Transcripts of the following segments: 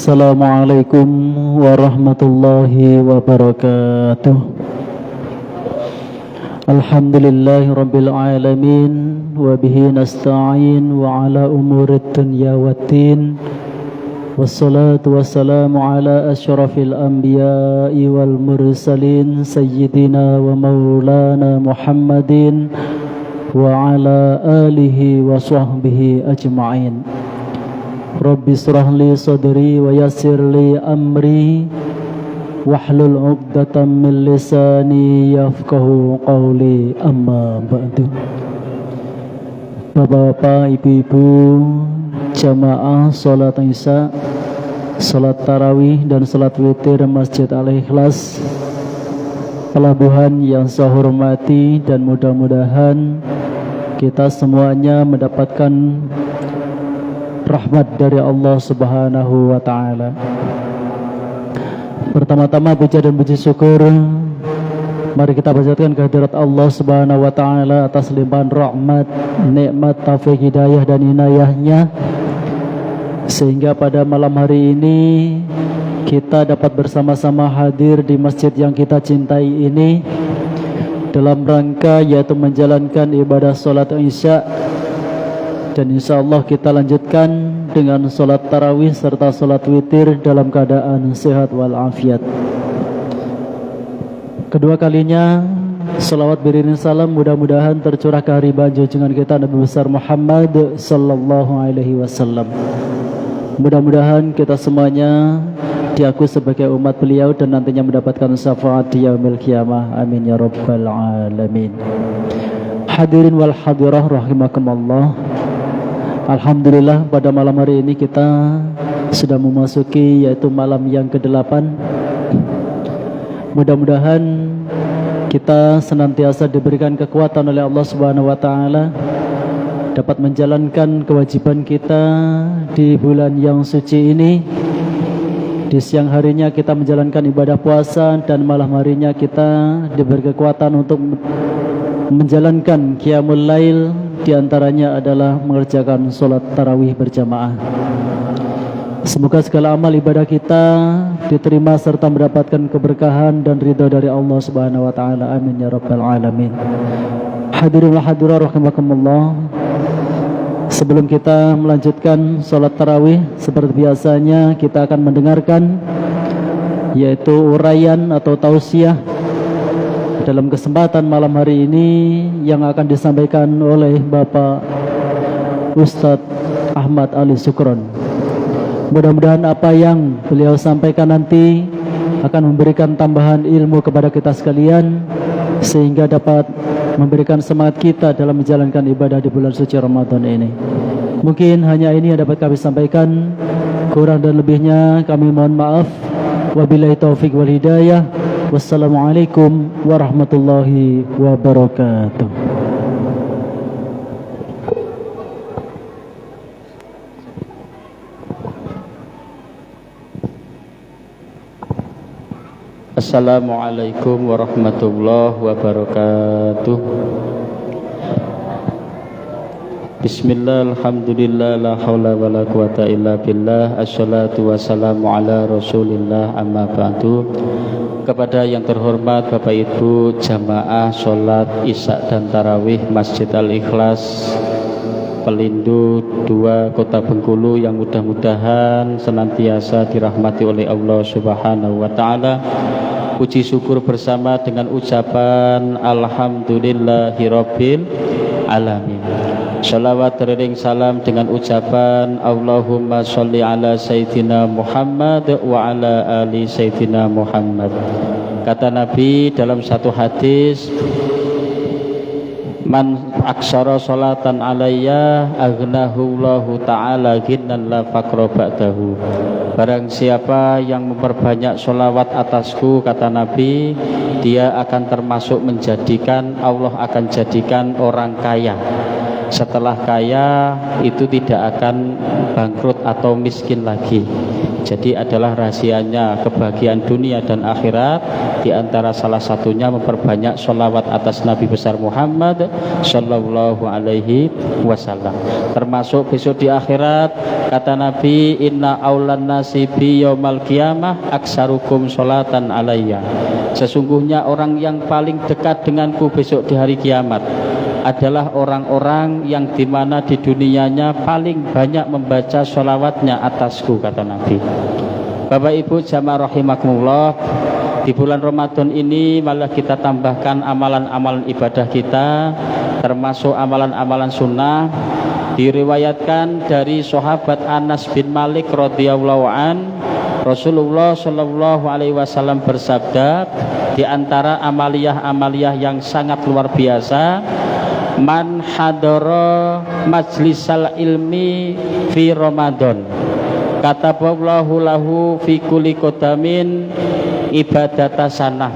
Assalamualaikum warahmatullahi wabarakatuh. Alhamdulillahi rabbil alamin, wabihi nasta'in wa ala umurid dunya waddin. Wassalatu wassalamu ala asyrafil anbiya'i wal mursalin, sayyidina wa maulana Muhammadin wa ala alihi wa sahbihi ajma'in. Rabbi shrah li sadri wa yassir li amri wahlul 'uqdatam min lisani yafqahu qawli, amma ba'du. Bapak-bapak, ibu-ibu, jamaah salat Isya, salat tarawih dan salat witir Masjid Al-Ikhlas Pelabuhan yang saya hormati, dan mudah-mudahan kita semuanya mendapatkan rahmat dari Allah Subhanahu wa ta'ala. Pertama-tama puja dan puji syukur mari kita panjatkan kehadirat Allah Subhanahu wa ta'ala atas limpahan rahmat, nikmat, taufik, hidayah dan inayahnya, sehingga pada malam hari ini kita dapat bersama-sama hadir di masjid yang kita cintai ini dalam rangka yaitu menjalankan ibadah salat Isya. Dan insya Allah kita lanjutkan dengan sholat tarawih serta sholat witir dalam keadaan sehat walafiat. Kedua kalinya salawat beriring salam mudah-mudahan tercurah kehariban junjungan kita Nabi besar Muhammad sallallahu alaihi wasallam. Mudah-mudahan kita semuanya diakui sebagai umat beliau dan nantinya mendapatkan syafaat di yaumil qiyamah. Amin ya rabbal alamin. Hadirin wal hadirah rahimakumullah. Alhamdulillah pada malam hari ini kita sudah memasuki yaitu malam yang ke-8. Mudah-mudahan kita senantiasa diberikan kekuatan oleh Allah Subhanahu wa taala dapat menjalankan kewajiban kita di bulan yang suci ini. Di siang harinya kita menjalankan ibadah puasa dan malam harinya kita diberi kekuatan untuk menjalankan qiyamul lail. Di antaranya adalah mengerjakan sholat tarawih berjamaah. Semoga segala amal ibadah kita diterima serta mendapatkan keberkahan dan ridha dari Allah Subhanahu wa taala. Amin ya rabbal alamin. Hadirin wa hadirat rahimakumullah. Sebelum kita melanjutkan sholat tarawih, seperti biasanya kita akan mendengarkan yaitu uraian atau tausiah dalam kesempatan malam hari ini yang akan disampaikan oleh Bapak Ustadz Ahmad Ali Sukron. Mudah-mudahan apa yang beliau sampaikan nanti akan memberikan tambahan ilmu kepada kita sekalian, sehingga dapat memberikan semangat kita dalam menjalankan ibadah di bulan suci Ramadan ini. Mungkin hanya ini yang dapat kami sampaikan, kurang dan lebihnya kami mohon maaf. Wabillahi taufiq wal hidayah. Wassalamualaikum warahmatullahi wabarakatuh. Assalamualaikum warahmatullahi wabarakatuh. Bismillah, alhamdulillah, la hawla wa la quwata illa billah. Assalatu wassalamu ala rasulillah, amma ba'du. Kepada yang terhormat Bapak Ibu jamaah sholat Isya dan tarawih Masjid Al-Ikhlas Pelindu 2 Kota Bengkulu, yang mudah-mudahan senantiasa dirahmati oleh Allah Subhanahu wa ta'ala. Puji syukur bersama dengan ucapan alhamdulillahirabbil alamin. Salawat beriring salam dengan ucapan Allahumma sholli ala Sayyidina Muhammad wa ala ali Sayyidina Muhammad. Kata Nabi dalam satu hadis, man aksara sholatan alayya aghnahullahu ta'ala ghinnan la faqra ba'dahu. Barang siapa yang memperbanyak sholawat atasku, kata Nabi, dia akan termasuk menjadikan, Allah akan jadikan orang kaya. Setelah kaya itu tidak akan bangkrut atau miskin lagi. Jadi adalah rahasianya kebahagiaan dunia dan akhirat, di antara salah satunya memperbanyak sholawat atas Nabi besar Muhammad Sallallahu Alaihi Wasallam. Termasuk besok di akhirat, kata Nabi, inna aulan nasi bi yaumal qiyamah aksarukum sholatan alayya. Sesungguhnya orang yang paling dekat denganku besok di hari kiamat adalah orang-orang yang dimana di dunianya paling banyak membaca sholawatnya atasku, kata Nabi. Bapak Ibu jamaah rahimakumullah, di bulan Ramadan ini malah kita tambahkan amalan-amalan ibadah kita, termasuk amalan-amalan sunnah. Diriwayatkan dari sahabat Anas bin Malik radhiyallahu an, Rasulullah Shallallahu Alaihi Wasallam bersabda, di antara amaliyah-amaliyah yang sangat luar biasa, man hadara majlisal ilmi fi Ramadan kataballahu lahu fi kulli qadamin ibadata sanah.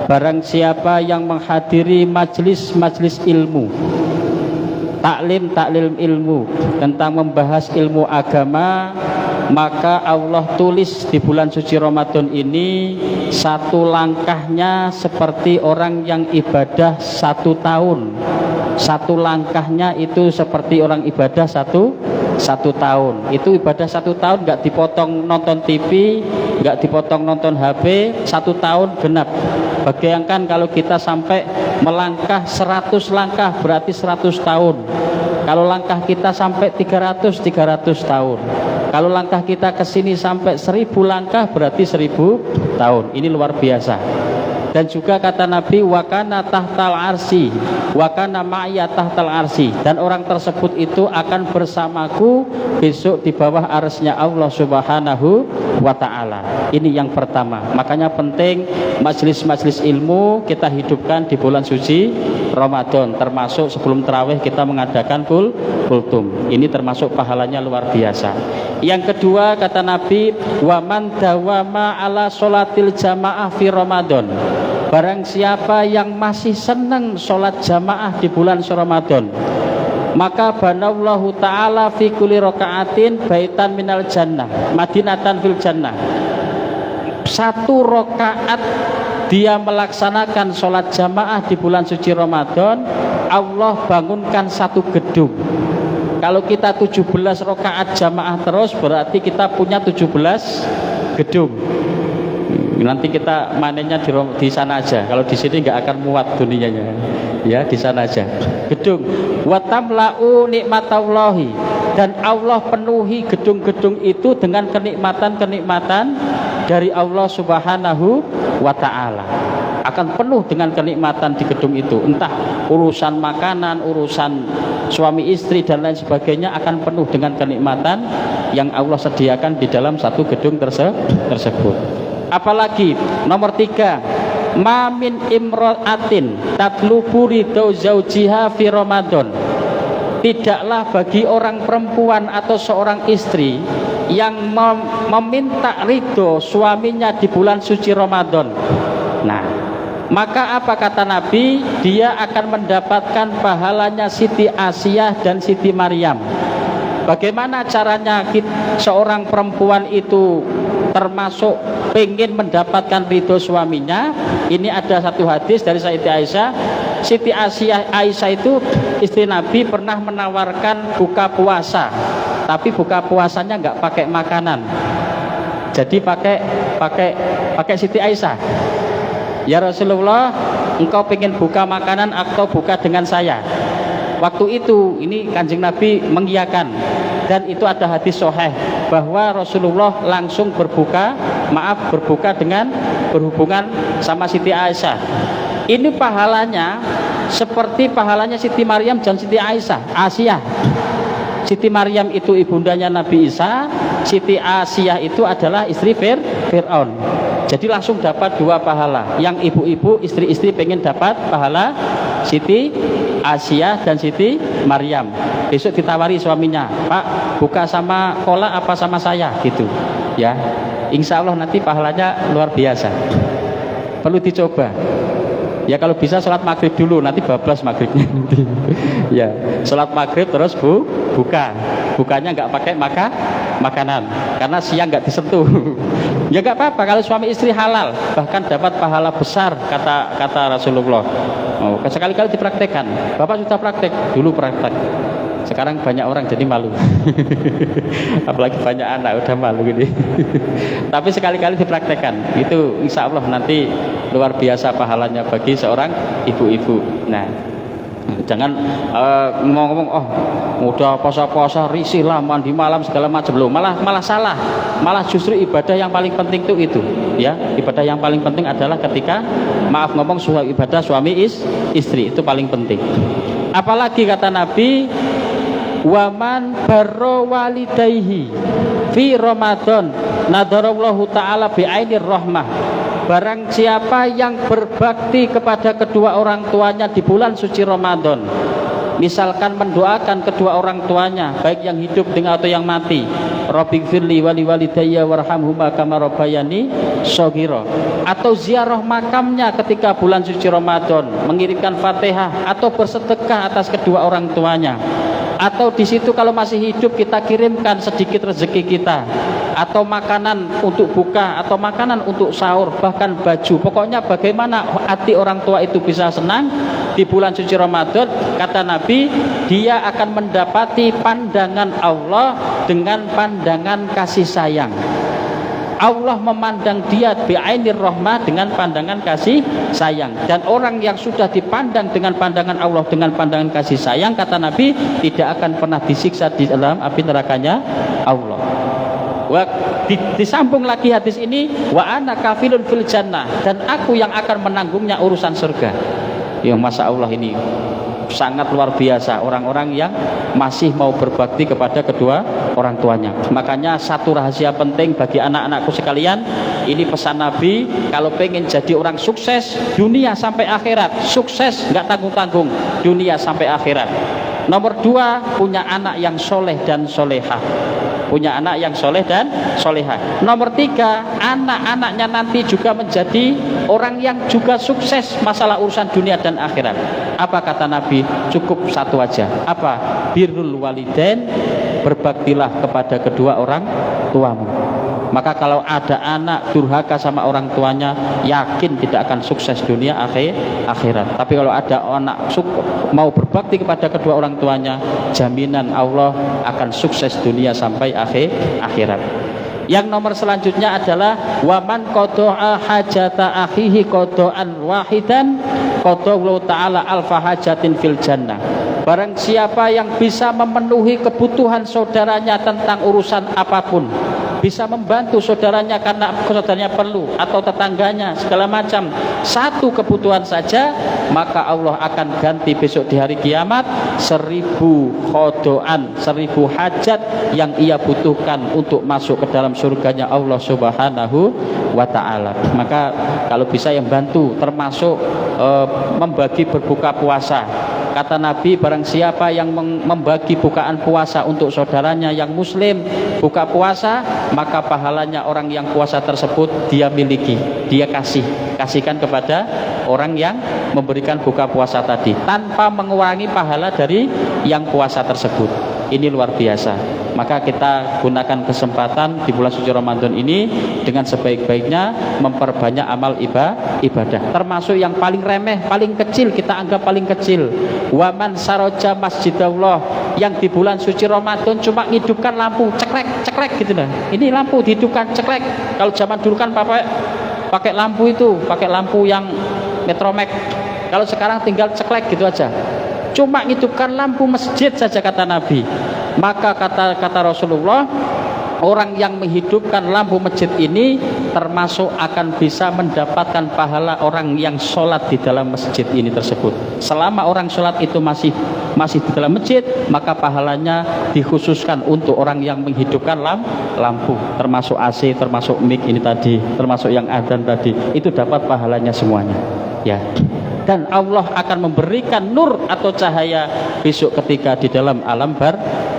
Barang siapa yang menghadiri majlis-majlis ilmu, taklim ilmu tentang membahas ilmu agama, maka Allah tulis di bulan suci Ramadan ini satu langkahnya seperti orang yang ibadah 1 tahun. Satu langkahnya itu seperti orang ibadah satu tahun. Itu ibadah 1 tahun, nggak dipotong nonton TV, nggak dipotong nonton HP, 1 tahun genap. Bayangkan kalau kita sampai melangkah 100 langkah berarti 100 tahun. Kalau langkah kita sampai 300 tahun. Kalau langkah kita ke sini sampai 1000 langkah berarti 1000 tahun. Ini luar biasa. Dan juga kata Nabi, wakana tahtal arsi, wakana ma'ya tahtal arsi, dan orang tersebut itu akan bersamaku besok di bawah arsy-Nya Allah Subhanahu wa ta'ala. Ini yang pertama. Makanya penting majelis-majelis ilmu kita hidupkan di bulan suci Ramadan, termasuk sebelum tarawih kita mengadakan kultum. Ini termasuk pahalanya luar biasa. Yang kedua kata Nabi, waman dawama ala sholatil jamaah fi Ramadan. Barang siapa yang masih senang sholat jamaah di bulan Ramadan, maka banallahu ta'ala fi kulli raka'atin baitan minal jannah madinatan fil jannah. 1 rakaat dia melaksanakan sholat jamaah di bulan suci Ramadan, Allah bangunkan 1 gedung. Kalau kita 17 rakaat jamaah terus berarti kita punya 17 gedung. Nanti kita manennya di sana aja. Kalau di sini nggak akan muat dunianya. Ya, di sana aja. Gedung. Wa tamla'u nikmatallahi, dan Allah penuhi gedung-gedung itu dengan kenikmatan-kenikmatan dari Allah Subhanahu wa ta'ala. Akan penuh dengan kenikmatan di gedung itu. Entah urusan makanan, urusan suami istri dan lain sebagainya akan penuh dengan kenikmatan yang Allah sediakan di dalam 1 gedung tersebut. Apalagi nomor 3, mamin imro'atin tatlubu ridho zaujiha fi Ramadan. Tidaklah bagi orang perempuan atau seorang istri yang meminta ridho suaminya di bulan suci Ramadan. Nah, maka apa kata Nabi? Dia akan mendapatkan pahalanya Siti Asiyah dan Siti Maryam. Bagaimana caranya seorang perempuan itu termasuk pengen mendapatkan ridho suaminya? Ini ada satu hadis dari Siti Aisyah. Siti Aisyah itu istri Nabi pernah menawarkan buka puasa, tapi buka puasanya nggak pakai makanan. Jadi pakai Siti Aisyah. Ya Rasulullah, engkau pengen buka makanan atau buka dengan saya? Waktu itu ini Kanjeng Nabi mengiyakan, dan itu ada hadis sahih bahwa Rasulullah langsung berbuka dengan berhubungan sama Siti Aisyah. Ini pahalanya seperti pahalanya Siti Maryam dan Siti Asiyah. Siti Maryam itu ibundanya Nabi Isa, Siti Asiyah itu adalah istri Fir'aun. Jadi langsung dapat 2 pahala. Yang ibu-ibu, istri-istri pengen dapat pahala Siti Asiyah dan Siti Maryam. Besok ditawari suaminya, Pak, buka sama kola apa sama saya, gitu. Ya, insya Allah nanti pahalanya luar biasa. Perlu dicoba. Ya kalau bisa sholat maghrib dulu, nanti bablas maghribnya nanti. Ya, sholat maghrib terus bukanya nggak pakai makanan karena siang nggak disentuh. Ya nggak apa-apa kalau suami istri halal, bahkan dapat pahala besar kata Rasulullah. Oh, sekali-kali dipraktekkan. Bapak sudah praktek, dulu praktek. Sekarang banyak orang jadi malu. Apalagi banyak anak udah malu gini. Tapi sekali-kali dipraktekkan. Itu insya Allah nanti luar biasa pahalanya bagi seorang ibu-ibu. Nah, jangan ngomong-ngomong oh udah puasa-puasa risih lah mandi malam segala macam loh, malah salah. Malah justru ibadah yang paling penting itu ya, ibadah yang paling penting adalah ketika maaf ngomong ibadah suami istri itu paling penting. Apalagi kata Nabi, waman barro walidayhi fi Ramadan nadarallahu ta'ala bi'ainir rahmah. Barang siapa yang berbakti kepada kedua orang tuanya di bulan suci Ramadan, misalkan mendoakan kedua orang tuanya baik yang hidup dengan atau yang mati, Rabbighfirli wali walidayya warhamhuma kama rabbayani shaghira, atau ziarah makamnya ketika bulan suci Ramadan, mengirimkan Fatihah atau bersedekah atas kedua orang tuanya, atau di situ kalau masih hidup kita kirimkan sedikit rezeki kita, atau makanan untuk buka atau makanan untuk sahur, bahkan baju. Pokoknya bagaimana hati orang tua itu bisa senang di bulan suci Ramadan, kata Nabi, dia akan mendapati pandangan Allah dengan pandangan kasih sayang. Allah memandang dia bi'ainir rahmah dengan pandangan kasih sayang. Dan orang yang sudah dipandang dengan pandangan Allah dengan pandangan kasih sayang, kata Nabi, tidak akan pernah disiksa di dalam api nerakanya Allah. Disambung lagi hadis ini, wa ana kafilun fil jannah, dan aku yang akan menanggungnya urusan surga. Ya masya Allah, ini sangat luar biasa orang-orang yang masih mau berbakti kepada kedua orang tuanya. Makanya satu rahasia penting bagi anak-anakku sekalian, ini pesan Nabi, kalau pengen jadi orang sukses dunia sampai akhirat, sukses nggak tanggung-tanggung dunia sampai akhirat. Nomor 2, punya anak yang soleh dan solehah. Punya anak yang soleh dan solehah. Nomor 3, anak-anaknya nanti juga menjadi orang yang juga sukses masalah urusan dunia dan akhirat. Apa kata Nabi? Cukup satu aja. Apa? Birrul walidain, berbaktilah kepada kedua orang tuamu. Maka kalau ada anak durhaka sama orang tuanya, yakin tidak akan sukses dunia akhirat. Tapi kalau ada anak mau berbakti kepada kedua orang tuanya, jaminan Allah akan sukses dunia sampai akhirat. Yang nomor selanjutnya adalah waman qada'a hajata akhihi qada'an wahidan qadallahu ta'ala alfa hajatin fil jannah. Barang siapa yang bisa memenuhi kebutuhan saudaranya tentang urusan apapun, bisa membantu saudaranya karena saudaranya perlu, atau tetangganya segala macam, satu kebutuhan saja, maka Allah akan ganti besok di hari kiamat 1000 khodoan, 1000 hajat yang ia butuhkan untuk masuk ke dalam surganya Allah Subhanahu wa ta'ala. Maka kalau bisa yang bantu, termasuk membagi berbuka puasa. Kata Nabi, barang siapa yang membagi bukaan puasa untuk saudaranya yang muslim buka puasa, maka pahalanya orang yang puasa tersebut dia miliki, dia kasihkan kepada orang yang memberikan buka puasa tadi, tanpa mengurangi pahala dari yang puasa tersebut. Ini luar biasa. Maka kita gunakan kesempatan di bulan suci Ramadan ini dengan sebaik-baiknya memperbanyak amal ibadah. Termasuk yang paling remeh, paling kecil, kita anggap paling kecil. Waman saroja masjidallah, yang di bulan suci Ramadan cuma ngidupkan lampu cekrek gitu lah. Ini lampu dihidupkan cekrek. Kalau zaman dulu kan pakai lampu itu, pakai lampu yang metromek. Kalau sekarang tinggal cekrek gitu aja. Cuma ngidupkan lampu masjid saja, kata Nabi. Maka kata Rasulullah, orang yang menghidupkan lampu masjid ini termasuk akan bisa mendapatkan pahala orang yang sholat di dalam masjid ini tersebut. Selama orang sholat itu masih di dalam masjid, maka pahalanya dikhususkan untuk orang yang menghidupkan lampu, termasuk AC, termasuk mic ini tadi, termasuk yang adzan tadi, itu dapat pahalanya semuanya. Ya. Dan Allah akan memberikan nur atau cahaya besok ketika di dalam alam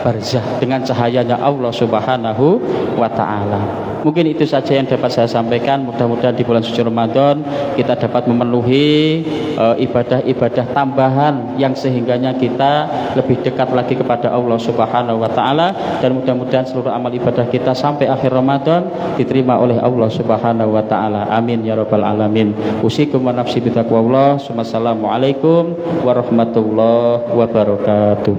barzah dengan cahayanya Allah Subhanahu wa taala. Mungkin itu saja yang dapat saya sampaikan. Mudah-mudahan di bulan suci Ramadan kita dapat memenuhi ibadah-ibadah tambahan yang sehingganya kita lebih dekat lagi kepada Allah Subhanahu wa taala, dan mudah-mudahan seluruh amal ibadah kita sampai akhir Ramadan diterima oleh Allah Subhanahu wa taala. Amin ya rabbal alamin. Usikum wa nafsi bitaqwallah. Wassalamualaikum warahmatullahi wabarakatuh.